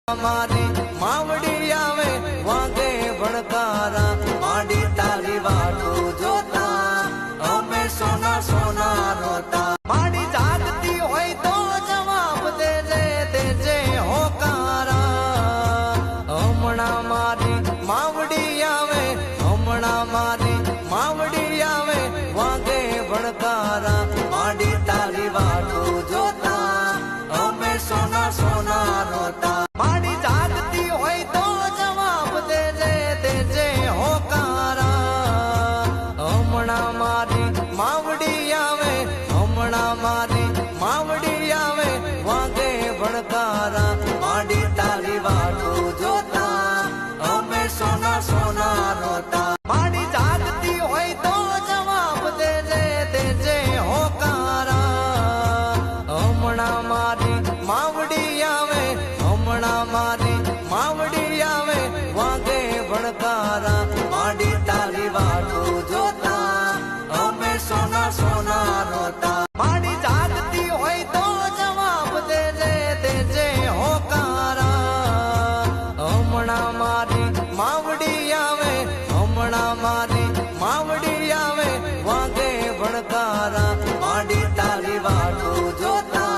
મારી માવડી આવે વાગે ભણકારા માડી તારી વાટું જોતા અમે સોના સોના રોતા માડી જાગતી હોય તો જવાબ દેજે હોકારા હમણાં મારી માવડી આવે હમણાં મારી માવડી આવે વાગે ભણકારા માડી તારી વાટું જોતા અમે સોના સોના રોતા માડી જાગતી હોય તો જવાબ દેજે હોકારા હમણાં મારી માવડી આવે હમણાં મારી માવડી આવે વાગે ભણકારા માડી તારી વાટું જોતા અમે સોના સોના રોતા માડી જાગતી હોય તો જવાબ દેજે હોકારા હમણાં મારી માવડી આવે હમણાં મારી માવડી આવે વાગે ભણકારા માડી તારી વાટું જોતા અમે સોના સોના રોતા માડી જાગતી હોય તો જવાબ દેજે હોકારા હમણાં મારી માવડી આવે હમણાં મારી માવડી આવે વાગે ભણકારા માડી તારી વાટું જોતા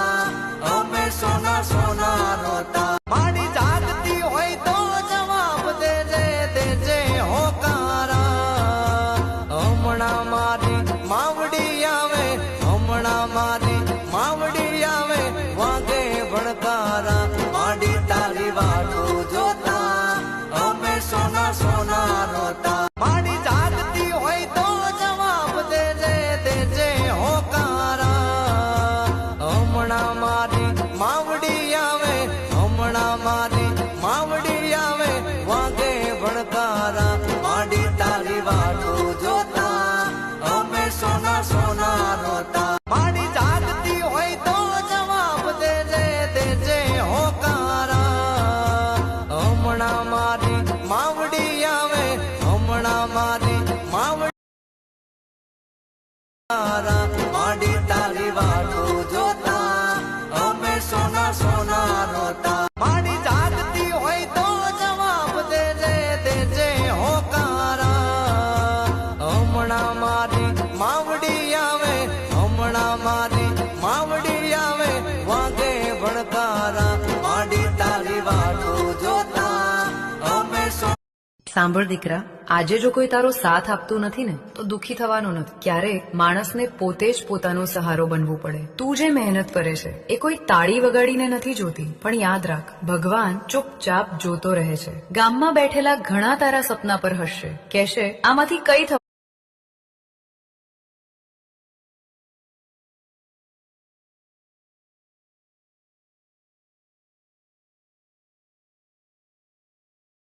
અમે સોના સોના રોતા માડી જાગતી હોય તો જવાબ દેજે હોકારા હમણાં મારી માવડી આવે હમણાં મારી માવડી આવે વાગે ભણકારા માડી તારી વાટું જોતા અમે સોના સોના રોતા માડી જાગતી હોય તો જવાબ દેજે હોકારા હમણાં મારી માવડી આવે હમણાં મારી માવડી આવે વાગે ભણકારા માડી તારી વાટું જોતા અમે સોના સોના રોતા માડી જાગતી હોય તો જવાબ દેજે હોકારા હમણાં મારી માવડી આવે હમણાં મારી માવડી માડી તારી વાટું જોતા અમે સોના સોના રોતા માડી જાગતી હોય તો જવાબ દેજે હોકારા હમણાં મારી માવડી આવે હમણાં મારી માવડી આવે વાગે ભણકારા માડી તારી વાટું જોતા અમે સાંભળ દીકરા, આજે જો કોઈ તારો સાથ આપતું નથી ને તો દુઃખી થવાનું નથી. ક્યારેક માણસને પોતે જ પોતાનો સહારો બનવું પડે. તું જે મહેનત કરે છે એ કોઈ તાળી વગાડીને નથી જોતી, પણ યાદ રાખ, ભગવાન ચૂપચાપ જોતો રહે છે. ગામમાં બેઠેલા ઘણા તારા સપના પર હસશે, કહેશે આમાંથી કઈ